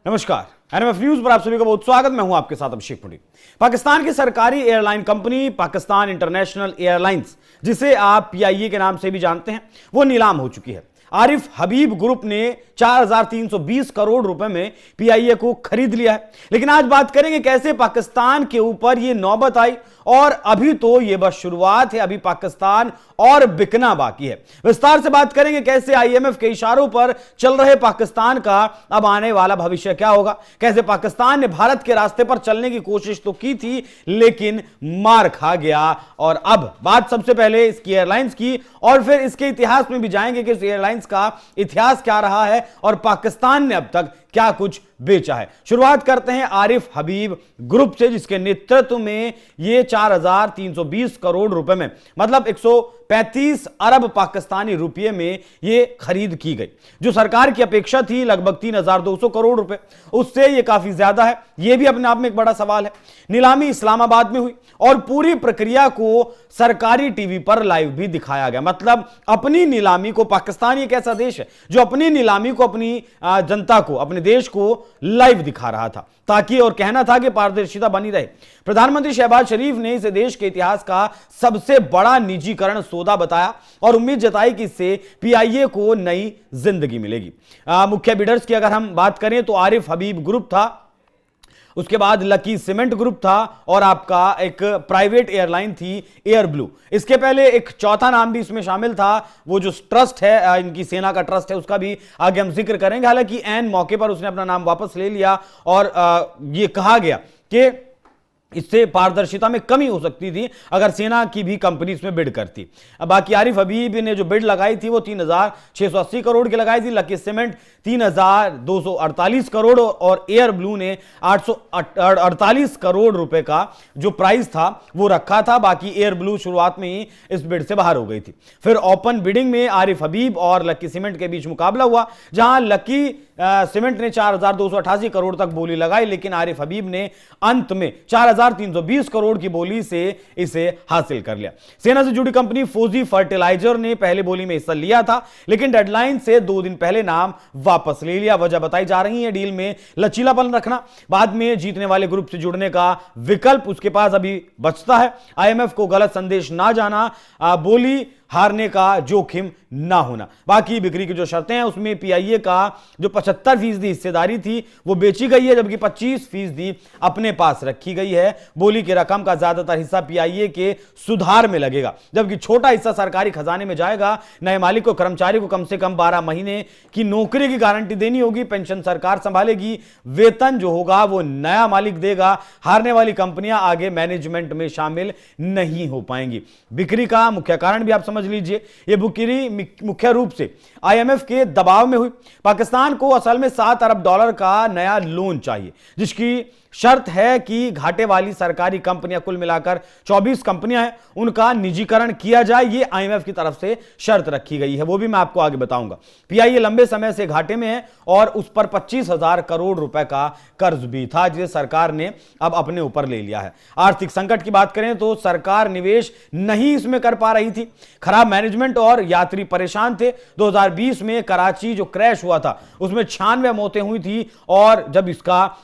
नमस्कार, NMF news पर आप सभी का बहुत स्वागत। मैं हूं आपके साथ अभिषेक पुरी। पाकिस्तान की सरकारी airline company Pakistan international airlines, जिसे आप पीआईए के नाम से भी जानते हैं, वो नीलाम हो चुकी है। आरिफ हबीब ग्रुप ने 4,320 करोड़ रुपए में पीआईए को खरीद लिया है। लेकिन आज बात करेंगे कैसे पाकिस्तान के ऊपर यह नौबत आई, और अभी तो यह बस शुरुआत है, अभी पाकिस्तान और बिकना बाकी है। विस्तार से बात करेंगे कैसे आईएमएफ के इशारों पर चल रहे पाकिस्तान का अब आने वाला भविष्य क्या होगा, कैसे पाकिस्तान ने भारत के रास्ते पर चलने की कोशिश तो की थी लेकिन मार खा गया। और अब बात सबसे पहले इसकी एयरलाइंस की, और फिर इसके इतिहास में भी जाएंगे कि इस एयरलाइंस का इतिहास क्या रहा है और पाकिस्तान ने अब तक क्या कुछ बेचा है। शुरुआत करते हैं आरिफ हबीब ग्रुप से, जिसके नेतृत्व में ये 4,320 करोड़ रुपए में, मतलब 135 अरब पाकिस्तानी रुपये में ये खरीद की गई। जो सरकार की अपेक्षा थी लगभग 3,200 करोड़ रुपए, उससे ये काफी ज्यादा है। ये भी अपने आप में एक बड़ा सवाल है। नीलामी इस्लामाबाद में हुई और पूरी प्रक्रिया को सरकारी टीवी पर लाइव भी दिखाया गया। मतलब अपनी नीलामी को, पाकिस्तान एक ऐसा देश है जो अपनी नीलामी को, अपनी जनता को, अपने देश को लाइव दिखा रहा था, ताकि, और कहना था कि पारदर्शिता बनी रहे। प्रधानमंत्री शहबाज शरीफ ने इसे देश के इतिहास का सबसे बड़ा निजीकरण सौदा बताया और उम्मीद जताई कि इससे पीआईए को नई जिंदगी मिलेगी। मुख्य बिडर्स की अगर हम बात करें तो आरिफ हबीब ग्रुप था, उसके बाद लकी सीमेंट ग्रुप था, और आपका एक प्राइवेट एयरलाइन थी एयर ब्लू। इसके पहले एक चौथा नाम भी इसमें शामिल था, वो जो ट्रस्ट है, इनकी सेना का ट्रस्ट है, उसका भी आगे हम जिक्र करेंगे। हालांकि एन मौके पर उसने अपना नाम वापस ले लिया और ये कहा गया कि इससे पारदर्शिता में कमी हो सकती थी अगर सेना की भी कंपनी इसमें बिड करती। अब बाकी आरिफ हबीब ने जो बिड लगाई थी वो 3,680 करोड़ की लगाई थी। लकी सीमेंट 3,248 करोड़ और एयर ब्लू ने 848 करोड़ रुपए का जो प्राइस था वो रखा था। बाकी एयर ब्लू शुरुआत में ही इस बिड से बाहर हो गई थी। फिर ओपन बिडिंग में आरिफ हबीब और लकी सीमेंट के बीच मुकाबला हुआ, जहां लकी सीमेंट ने 4,288 करोड़ तक बोली लगाई, लेकिन आरिफ हबीब ने अंत में 4,320 करोड़ की बोली से इसे हासिल कर लिया। सेना से जुड़ी कंपनी फौजी फर्टिलाइजर ने पहले बोली में हिस्सा लिया था, लेकिन डेडलाइन से 2 दिन पहले नाम वापस ले लिया। वजह बताई जा रही है डील में लचीलापन रखना, बाद में जीतने वाले ग्रुप से जुड़ने का विकल्प उसके पास अभी बचता है। आईएमएफ को गलत संदेश ना जाना, बोली हारने का जोखिम ना होना। बाकी बिक्री की जो शर्तें हैं उसमें पीआईए का जो 75% हिस्सेदारी थी वो बेची गई है, जबकि 25% अपने पास रखी गई है। बोली की रकम का ज्यादातर हिस्सा पीआईए के सुधार में लगेगा, जबकि छोटा हिस्सा सरकारी खजाने में जाएगा। नए मालिक को, कर्मचारी को कम से कम 12 महीने की नौकरी की गारंटी देनी होगी। पेंशन सरकार संभालेगी, वेतन जो होगा वो नया मालिक देगा। हारने वाली कंपनियां आगे मैनेजमेंट में शामिल नहीं हो पाएंगी। बिक्री का मुख्य कारण भी आप समझ लीजिए, यह बिक्री मुख्य रूप से आईएमएफ के दबाव में हुई। पाकिस्तान को असल में $7 अरब का नया लोन चाहिए, जिसकी शर्त है कि घाटे वाली सरकारी कंपनियां, कुल मिलाकर 24 कंपनियां हैं, उनका निजीकरण किया जाए। यह आईएमएफ की तरफ से शर्त रखी गई है, वो भी मैं आपको आगे बताऊंगा। पीआईए लंबे समय से घाटे में है और उस पर 25,000 करोड़ रुपए का कर्ज भी था, जिसे सरकार ने अब अपने ऊपर ले लिया है। आर्थिक संकट की बात करें तो सरकार निवेश नहीं इसमें कर पा रही थी, खराब मैनेजमेंट और यात्री परेशान थे। 2020 में कराची जो क्रैश हुआ था उसमें 96 मौतें हुई थी, और जब इसका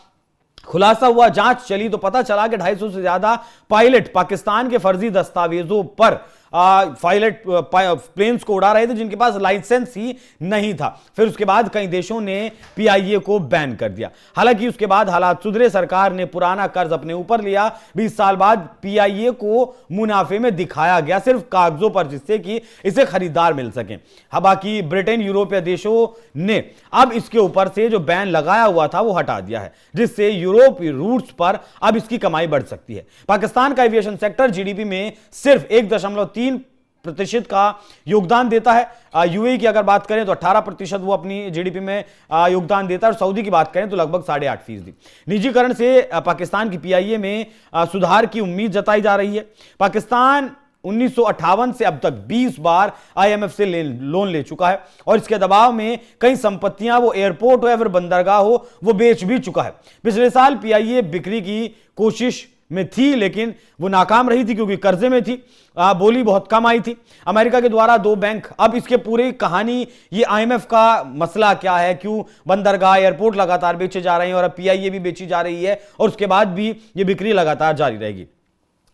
खुलासा हुआ, जांच चली, तो पता चला कि 250 से ज्यादा पायलट पाकिस्तान के फर्जी दस्तावेजों पर पायलट प्लेन्स को उड़ा रहे थे, जिनके पास लाइसेंस ही नहीं था। फिर उसके बाद कई देशों ने पीआईए को बैन कर दिया। हालांकि उसके बाद हालात सुधरे, सरकार ने पुराना कर्ज अपने ऊपर लिया। 20 साल बाद पीआईए को मुनाफे में दिखाया गया, सिर्फ कागजों पर, जिससे कि इसे खरीदार मिल सके। बाकी ब्रिटेन, यूरोपीय देशों ने अब इसके ऊपर से जो बैन लगाया हुआ था वो हटा दिया है, जिससे यूरोपीय रूट्स पर अब इसकी कमाई बढ़ सकती है। पाकिस्तान का एविएशन सेक्टर जीडीपी में सिर्फ 1.3% का योगदान देता है। यूएई की अगर बात करें तो 18% वो अपनी जीडीपी में योगदान देता है, और सऊदी की बात करें तो लगभग 8.5%। निजीकरण से पाकिस्तान की पीआईए में सुधार की उम्मीद जताई जा रही है। पाकिस्तान 1958 से अब तक 20 बार आईएमएफ से लोन ले चुका है, और इसके दबाव में कई संपत्तियां, वो एयरपोर्ट हो या फिर बंदरगाह हो, वो बेच भी चुका है। पिछले साल पीआईए बिक्री की कोशिश में थी, लेकिन वो नाकाम रही थी क्योंकि कर्जे में थी, बोली बहुत कम आई थी। अमेरिका के द्वारा 2 बैंक, अब इसके पूरी कहानी, ये आईएमएफ का मसला क्या है, क्यों बंदरगाह एयरपोर्ट लगातार बेचे जा रहे हैं और अब पीआईए भी बेची जा रही है और उसके बाद भी ये बिक्री लगातार जारी रहेगी।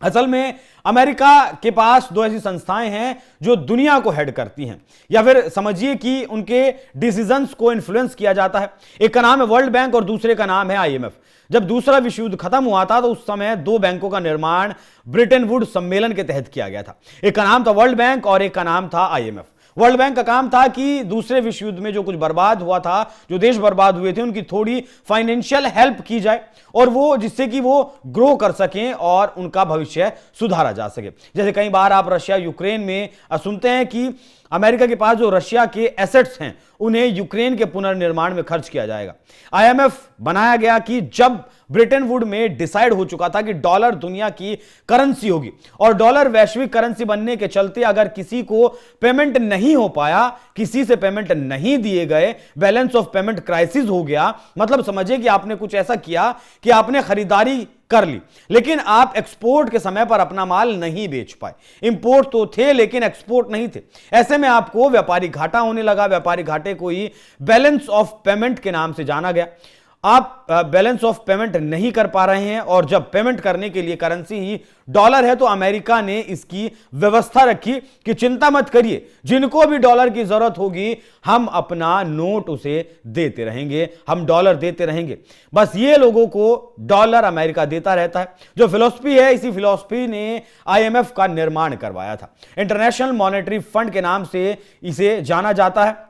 असल में अमेरिका के पास 2 ऐसी संस्थाएं हैं जो दुनिया को हेड करती हैं, या फिर समझिए कि उनके डिसीजंस को इन्फ्लुएंस किया जाता है। एक का नाम है वर्ल्ड बैंक और दूसरे का नाम है आईएमएफ। जब दूसरा विश्व युद्ध खत्म हुआ था तो उस समय 2 बैंकों का निर्माण ब्रिटेन वुड सम्मेलन के तहत किया गया था। एक का नाम था वर्ल्ड बैंक और एक का नाम था आईएमएफ। वर्ल्ड बैंक का काम था कि दूसरे विश्व युद्ध में जो कुछ बर्बाद हुआ था, जो देश बर्बाद हुए थे, उनकी थोड़ी फाइनेंशियल हेल्प की जाए और वो जिससे कि वो ग्रो कर सकें और उनका भविष्य सुधारा जा सके। जैसे कई बार आप रशिया यूक्रेन में सुनते हैं कि अमेरिका के पास जो रशिया के एसेट्स हैं उन्हें यूक्रेन के पुनर्निर्माण में खर्च किया जाएगा। आईएमएफ बनाया गया कि जब ब्रिटेन वुड में डिसाइड हो चुका था कि डॉलर दुनिया की करेंसी होगी और डॉलर वैश्विक करेंसी बनने के चलते अगर किसी को पेमेंट नहीं हो पाया, किसी से पेमेंट नहीं दिए गए, बैलेंस ऑफ पेमेंट क्राइसिस हो गया, मतलब समझिए कि आपने कुछ ऐसा किया कि आपने खरीदारी कर ली लेकिन आप एक्सपोर्ट के समय पर अपना माल नहीं बेच पाए। इंपोर्ट तो थे लेकिन एक्सपोर्ट नहीं थे। ऐसे में आपको व्यापारी घाटा होने लगा। व्यापारी घाटे को ही बैलेंस ऑफ पेमेंट के नाम से जाना गया। आप बैलेंस ऑफ पेमेंट नहीं कर पा रहे हैं और जब पेमेंट करने के लिए करेंसी ही डॉलर है तो अमेरिका ने इसकी व्यवस्था रखी कि चिंता मत करिए, जिनको भी डॉलर की जरूरत होगी हम अपना नोट उसे देते रहेंगे, हम डॉलर देते रहेंगे। बस ये लोगों को डॉलर अमेरिका देता रहता है। जो फिलॉसफी है, इसी फिलॉसफी ने आईएमएफ का निर्माण करवाया था। इंटरनेशनल मॉनेटरी फंड के नाम से इसे जाना जाता है।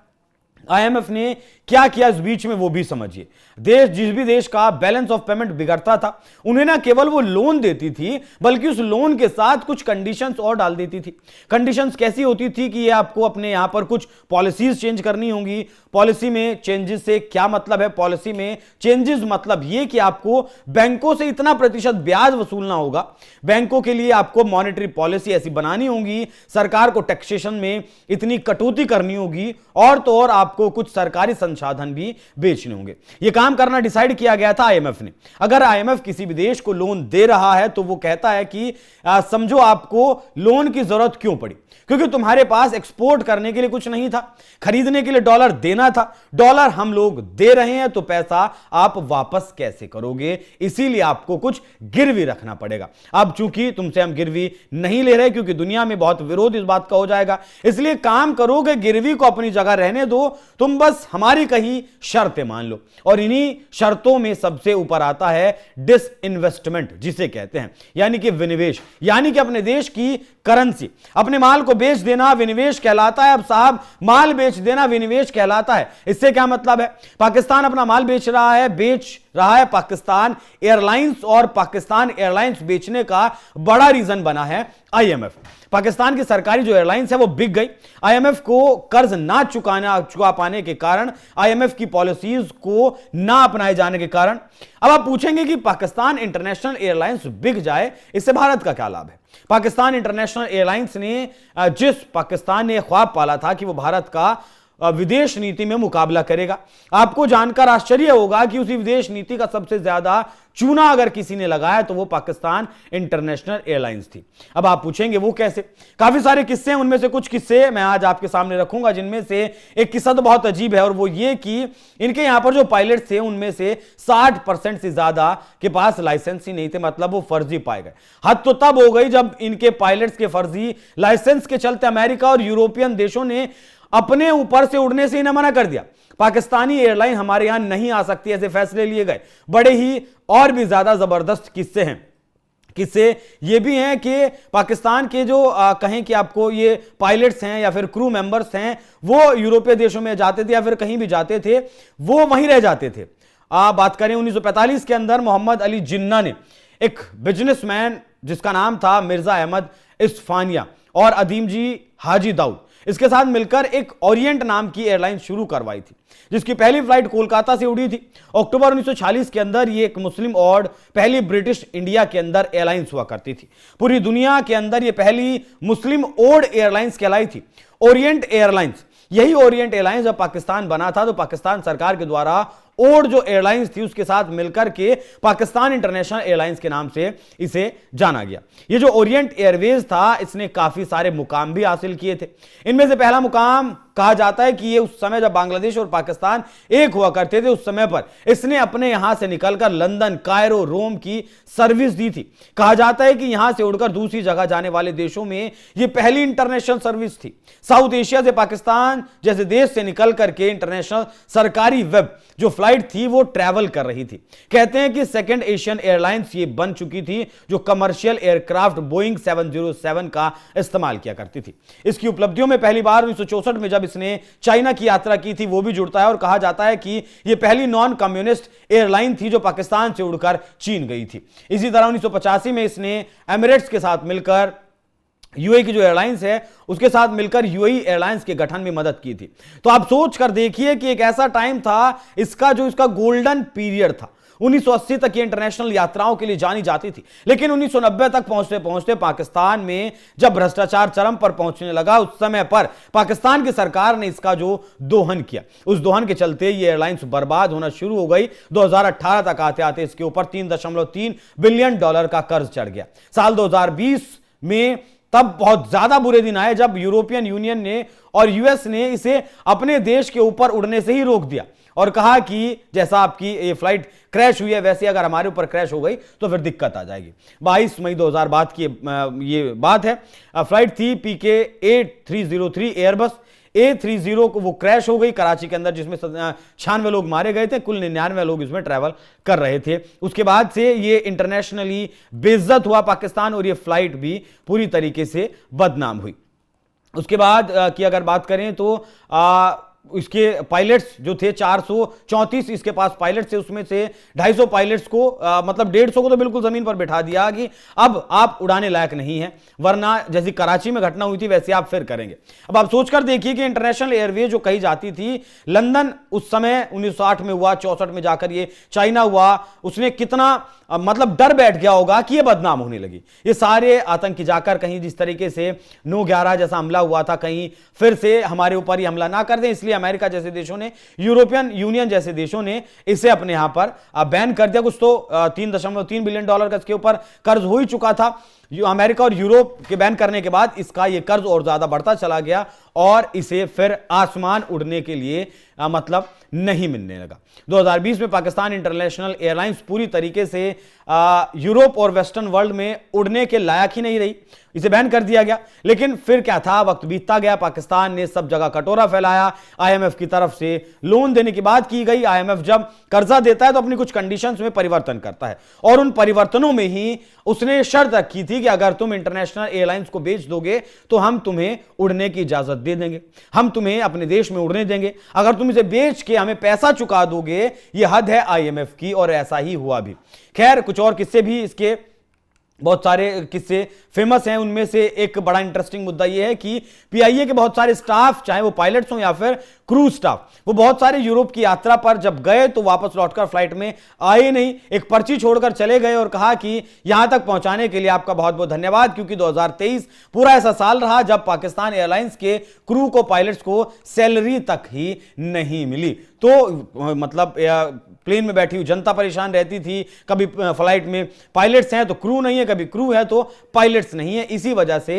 आईएमएफ ने क्या किया इस बीच में वो भी समझिए। जिस भी देश का बैलेंस ऑफ पेमेंट बिगड़ता था उन्हें ना केवल वो लोन देती थी बल्कि उस लोन के साथ कुछ कंडीशंस और डाल देती थी। कंडीशंस कैसी होती थी कि ये आपको अपने यहां पर कुछ पॉलिसीज चेंज करनी होंगी। पॉलिसी में चेंजेस से क्या मतलब है? पॉलिसी में चेंजेस मतलब ये कि आपको बैंकों से इतना प्रतिशत ब्याज वसूलना होगा, बैंकों के लिए आपको मॉनेटरी पॉलिसी ऐसी बनानी होगी, सरकार को टैक्सेशन में इतनी कटौती करनी होगी और तो और आपको कुछ सरकारी संसाधन भी बेचने होंगे। यह काम करना डिसाइड किया गया था आईएमएफ ने। अगर आईएमएफ किसी भी देश को लोन दे रहा है तो वो कहता है कि समझो आपको लोन की जरूरत क्यों पड़ी, क्योंकि तुम्हारे पास एक्सपोर्ट करने के लिए कुछ नहीं था, खरीदने के लिए डॉलर देना था, डॉलर हम लोग दे रहे हैं तो पैसा आप वापस कैसे करोगे, इसीलिए आपको कुछ गिरवी रखना पड़ेगा। अब चूंकि तुमसे हम गिरवी नहीं ले रहे क्योंकि दुनिया में बहुत विरोध इस बात का हो जाएगा, इसलिए काम करोगे, गिरवी को अपनी जगह रहने दो, तुम बस हमारी कहीं शर्तें मान लो। और इन्हीं शर्तों में सबसे ऊपर आता है डिसइन्वेस्टमेंट, जिसे कहते हैं यानी कि विनिवेश, यानी कि अपने देश की करेंसी, अपने माल को बेच देना विनिवेश कहलाता है। अब साहब माल बेच देना विनिवेश कहलाता है। इससे क्या मतलब है? पाकिस्तान अपना माल बेच रहा है पाकिस्तान एयरलाइंस, और पाकिस्तान एयरलाइंस बेचने का बड़ा रीजन बना है आईएमएफ। पाकिस्तान की सरकारी जो एयरलाइंस है वो बिक गई। आईएमएफ को कर्ज ना चुका पाने के कारण, आईएमएफ की पॉलिसीज को ना अपनाए जाने के कारण। अब आप पूछेंगे कि पाकिस्तान इंटरनेशनल एयरलाइंस बिक जाए, इससे भारत का क्या लाभ है? पाकिस्तान इंटरनेशनल एयरलाइंस ने पाकिस्तान ने ख्वाब पाला था कि वो भारत का विदेश नीति में मुकाबला करेगा। आपको जानकर आश्चर्य होगा कि उसी विदेश नीति का सबसे ज्यादा चूना अगर किसी ने लगाया तो वो पाकिस्तान इंटरनेशनल एयरलाइंस थी। अब आप पूछेंगे वो कैसे? काफी सारे किस्से हैं, उनमें से कुछ किस्से मैं आज आपके सामने रखूंगा, जिनमें से एक किस्सा तो बहुत अजीब है और वो ये कि इनके यहां पर जो पायलट थे उनमें से 60% से ज्यादा के पास लाइसेंस ही नहीं थे, मतलब वो फर्जी पाए गए। हद तो तब हो गई जब इनके पायलट्स के फर्जी लाइसेंस के चलते अमेरिका और यूरोपियन देशों ने अपने ऊपर से उड़ने से इन्हें मना कर दिया। पाकिस्तानी एयरलाइन हमारे यहां नहीं आ सकती, ऐसे फैसले लिए गए। बड़े ही और भी ज्यादा जबरदस्त किस्से हैं। किस्से ये भी हैं कि पाकिस्तान के जो कहें कि आपको ये पायलट्स हैं या फिर क्रू मेंबर्स हैं, वो यूरोपीय देशों में जाते थे या फिर कहीं भी जाते थे वो वहीं रह जाते थे। बात करें 1945 के अंदर मोहम्मद अली जिन्ना ने, एक बिजनेसमैन जिसका नाम था मिर्जा अहमद इस्फानिया और अदीम जी हाजी दाऊद, इसके साथ मिलकर एक ओरिएंट नाम की एयरलाइन शुरू करवाई थी, जिसकी पहली फ्लाइट कोलकाता से उड़ी थी। अक्टूबर 1946 के अंदर ये एक मुस्लिम और पहली ब्रिटिश इंडिया के अंदर एयरलाइंस हुआ करती थी। पूरी दुनिया के अंदर ये पहली मुस्लिम ओड एयरलाइंस कहलाई थी, ओरिएंट एयरलाइंस। यही ओरिएंट एयरलाइंस जब पाकिस्तान बना था तो पाकिस्तान सरकार के द्वारा और जो एयरलाइंस थी उसके साथ मिलकर के पाकिस्तान इंटरनेशनल एयरलाइंस के नाम से इसे जाना गया। ये जो ओरिएंट एयरवेज था इसने काफी सारे मुकाम भी हासिल किए थे। इनमें से पहला मुकाम कहा जाता है कि ये उस समय जब बांग्लादेश और पाकिस्तान एक हुआ करते थे उस समय पर इसने अपने यहां से निकलकर लंदन, कायरो, रोम की सर्विस दी थी। कहा जाता है कि यहां से उड़कर दूसरी जगह जाने वाले देशों में यह पहली इंटरनेशनल सर्विस थी। साउथ एशिया से पाकिस्तान जैसे देश से निकल करके इंटरनेशनल सरकारी वेब जो फ्लाइट थी वो ट्रैवल कर रही थी। कहते हैं कि सेकंड एशियन एयरलाइंस ये बन चुकी थी जो कमर्शियल एयरक्राफ्ट बोइंग 707 का इस्तेमाल किया करती थी। इसकी उपलब्धियों में पहली बार 1964 में जब इसने चाइना की यात्रा की थी वो भी जुड़ता है और कहा जाता है कि यह पहली नॉन कम्युनिस्ट एयरलाइन थी जो पाकिस्तान से उड़कर चीन गई थी। इसी तरह 1985 में इसने एमिरेट्स के साथ मिलकर यूएई की जो एयरलाइंस है उसके साथ मिलकर यूएई एयरलाइंस के गठन में मदद की थी। तो आप सोच कर देखिए कि एक ऐसा टाइम था इसका गोल्डन पीरियड था। 1980 तक ये इंटरनेशनल यात्राओं के लिए जानी जाती थी, लेकिन 1990 तक पहुंचते पहुंचते पाकिस्तान में जब भ्रष्टाचार चरम पर पहुंचने लगा उस समय पर पाकिस्तान की सरकार ने इसका जो दोहन किया, उस दोहन के चलते ये एयरलाइंस बर्बाद होना शुरू हो गई। 2018 तक आते आते इसके ऊपर $3.3 बिलियन का कर्ज चढ़ गया। साल 2020 में तब बहुत ज्यादा बुरे दिन आए जब यूरोपियन यूनियन ने और यूएस ने इसे अपने देश के ऊपर उड़ने से ही रोक दिया और कहा कि जैसा आपकी ये फ्लाइट क्रैश हुई है वैसे अगर हमारे ऊपर क्रैश हो गई तो फिर दिक्कत आ जाएगी। 22 मई 2000 की ये बात है। फ्लाइट थी PK 8303 एयरबस A30 को वो क्रैश हो गई कराची के अंदर, जिसमें 96 लोग मारे गए थे। कुल 99 लोग इसमें ट्रैवल कर रहे थे। उसके बाद से ये इंटरनेशनली बेइज्जत हुआ पाकिस्तान और ये फ्लाइट भी पूरी तरीके से बदनाम हुई। उसके बाद की अगर बात करें तो इसके पायलट्स जो थे 434 इसके पास पायलट्स थे, उसमें से 250 पायलट्स को मतलब 150 को तो बिल्कुल जमीन पर बिठा दिया कि अब आप उड़ाने लायक नहीं है, वरना जैसी कराची में घटना हुई थी वैसे आप फिर करेंगे। अब आप सोचकर देखिए कि इंटरनेशनल एयरवेज जो कही जाती थी, लंदन उस समय 1960 में हुआ, 64 में जाकर ये चाइना हुआ, उसने कितना मतलब डर बैठ गया होगा कि ये बदनाम होने लगी। ये सारे आतंकी जाकर कहीं जिस तरीके से 9/11 जैसा हमला हुआ था कहीं फिर से हमारे ऊपर ही हमला ना कर दें, इसलिए अमेरिका जैसे देशों ने, यूरोपियन यूनियन जैसे देशों ने इसे अपने यहां पर बैन कर दिया। कुछ तो $3.3 बिलियन का इसके ऊपर कर्ज हो ही चुका था। अमेरिका और यूरोप के बैन करने के बाद इसका यह कर्ज और ज्यादा बढ़ता चला गया और इसे फिर आसमान उड़ने के लिए मतलब नहीं मिलने लगा। 2020 में पाकिस्तान इंटरनेशनल एयरलाइंस पूरी तरीके से यूरोप और वेस्टर्न वर्ल्ड में उड़ने के लायक ही नहीं रही, इसे बैन कर दिया गया। लेकिन फिर क्या था, वक्त बीतता गया, पाकिस्तान ने सब जगह कटोरा फैलाया, IMF की तरफ से लोन देने की बात की गई। IMF जब कर्जा देता है तो अपनी कुछ कंडीशंस में परिवर्तन करता है और उन परिवर्तनों में ही उसने शर्त रखी थी कि अगर तुम इंटरनेशनल एयरलाइंस को बेच दोगे तो हम तुम्हें उड़ने की इजाजत दे देंगे, हम तुम्हें अपने देश में उड़ने देंगे, अगर तुम इसे बेच के हमें पैसा चुका दोगे। यह हद है IMF की और ऐसा ही हुआ भी। खैर कुछ और किस्से भी इसके बहुत सारे किस्से फेमस हैं, उनमें से एक बड़ा इंटरेस्टिंग मुद्दा यह है कि PIA के बहुत सारे स्टाफ, चाहे वो पायलट्स हों या फिर क्रू स्टाफ, वो बहुत सारे यूरोप की यात्रा पर जब गए तो वापस लौटकर फ्लाइट में आए नहीं, एक पर्ची छोड़कर चले गए और कहा कि यहां तक पहुंचाने के लिए आपका बहुत बहुत धन्यवाद, क्योंकि 2023 पूरा ऐसा साल रहा जब पाकिस्तान एयरलाइंस के क्रू को, पायलट्स को सैलरी तक ही नहीं मिली। तो मतलब प्लेन में बैठी हुई जनता परेशान रहती थी, कभी फ्लाइट में पायलट्स हैं तो क्रू नहीं है, कभी क्रू है तो पायलट्स नहीं है। इसी वजह से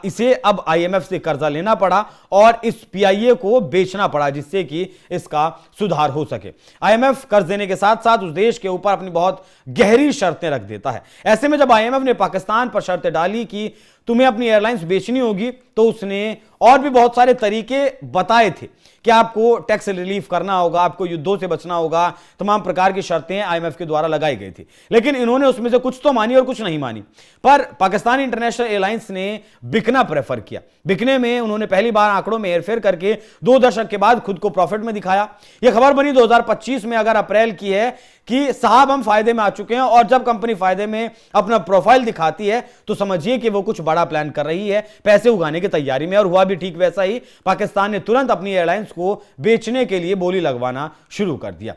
इसे अब IMF से कर्जा लेना पड़ा और इस PIA को बेचना पड़ा जिससे कि इसका सुधार हो सके। IMF कर्ज देने के साथ साथ उस देश के ऊपर अपनी बहुत गहरी शर्तें रख देता है। ऐसे में जब IMF ने पाकिस्तान पर शर्तें डाली कि तुम्हें अपनी एयरलाइंस बेचनी होगी, तो उसने और भी बहुत सारे तरीके बताए थे कि आपको टैक्स रिलीफ करना होगा, आपको युद्धों से बचना होगा, तमाम प्रकार की शर्तें IMF के द्वारा लगाई गई थी। लेकिन इन्होंने उसमें से कुछ तो मानी और कुछ नहीं मानी। पर पाकिस्तान इंटरनेशनल एयरलाइंस ने बिकना प्रेफर किया। बिकने में उन्होंने पहली बार आंकड़ों में हेरफेर करके 2 दशक के बाद खुद को प्रॉफिट में दिखाया। यह खबर बनी 2025 में, अगर अप्रैल की है, कि साहब हम फायदे में आ चुके हैं। और जब कंपनी फायदे में अपना प्रोफाइल दिखाती है तो समझिए कि वो कुछ बड़ा प्लान कर रही है, पैसे उगाने की तैयारी में। और हुआ भी ठीक वैसा ही। पाकिस्तान ने तुरंत अपनी एयरलाइंस को बेचने के लिए बोली लगवाना शुरू कर दिया।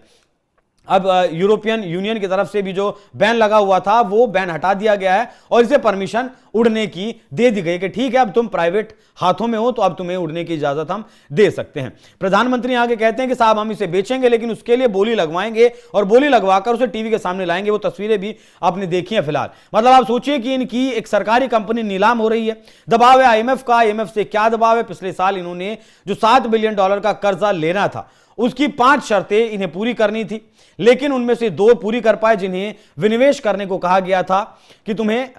अब यूरोपियन यूनियन की तरफ से भी जो बैन लगा हुआ था वो बैन हटा दिया गया है और इसे परमिशन उड़ने की दे दी गई कि ठीक है अब तुम प्राइवेट हाथों में हो तो अब तुम्हें उड़ने की इजाजत हम दे सकते हैं। प्रधानमंत्री आगे कहते हैं कि साहब हम इसे बेचेंगे लेकिन उसके लिए बोली लगवाएंगे और बोली लगवाकर उसे टीवी के सामने लाएंगे। वो तस्वीरें भी आपने देखी हैं फिलहाल। मतलब आप सोचिए कि इनकी एक सरकारी कंपनी नीलाम हो रही है। दबाव है आईएमएफ का। आईएमएफ से क्या दबाव है? पिछले साल इन्होंने जो $7 बिलियन का कर्जा लेना था उसकी 5 शर्तें इन्हें पूरी करनी थी, लेकिन उनमें से 2 पूरी कर पाए, जिन्हें विनिवेश करने को कहा गया था कि तुम्हें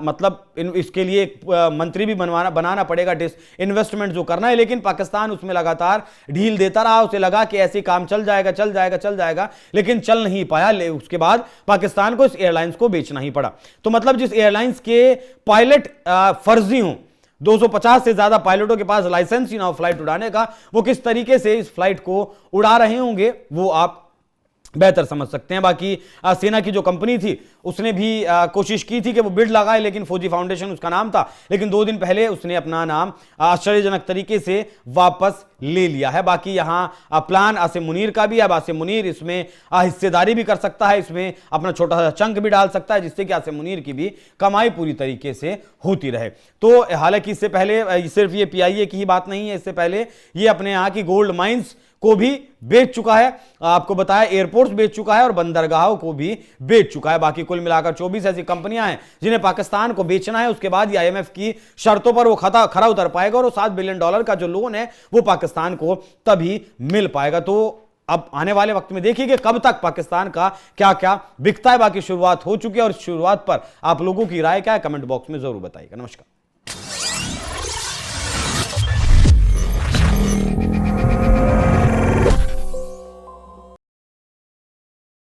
मतलब इसके लिए एक मंत्री भी बनाना पड़ेगा, इन्वेस्टमेंट जो करना है। लेकिन पाकिस्तान उसमें लगातार ढील देता रहा। उसे लगा कि ऐसे काम चल जाएगा, लेकिन चल नहीं पाया। उसके बाद पाकिस्तान को इस एयरलाइंस को बेचना ही पड़ा। तो मतलब जिस एयरलाइंस के पायलट फर्जी हों, 250 से ज्यादा पायलटों के पास लाइसेंस ही ना हो फ्लाइट उड़ाने का, वो किस तरीके से इस फ्लाइट को उड़ा रहे होंगे वो आप बेहतर समझ सकते हैं। बाकी सेना की जो कंपनी थी उसने भी कोशिश की थी कि वो बिड लगाए, लेकिन फौजी फाउंडेशन उसका नाम था, लेकिन 2 दिन पहले उसने अपना नाम आश्चर्यजनक तरीके से वापस ले लिया है। बाकी यहां प्लान आसिम मुनीर का भी है। अब आसिम मुनीर इसमें हिस्सेदारी भी कर सकता है, इसमें अपना छोटा सा चंक भी डाल सकता है, जिससे कि आसिम मुनीर की भी कमाई पूरी तरीके से होती रहे। तो हालांकि इससे पहले सिर्फ ये पीआईए की ही बात नहीं है, इससे पहले ये अपने यहां की गोल्ड माइंस को भी बेच चुका है, आपको बताया एयरपोर्ट्स बेच चुका है और बंदरगाहों को भी बेच चुका है। बाकी कुल मिलाकर 24 ऐसी कंपनियां हैं जिन्हें पाकिस्तान को बेचना है। उसके बाद ये आईएमएफ की शर्तों पर वो खरा उतर पाएगा और वो $7 बिलियन का जो लोन है वो पाकिस्तान को तभी मिल पाएगा। तो अब आने वाले वक्त में देखिए कि कब तक पाकिस्तान का क्या क्या बिकता है। बाकी शुरुआत हो चुकी है और शुरुआत पर आप लोगों की राय क्या है कमेंट बॉक्स में जरूर बताइएगा। नमस्कार।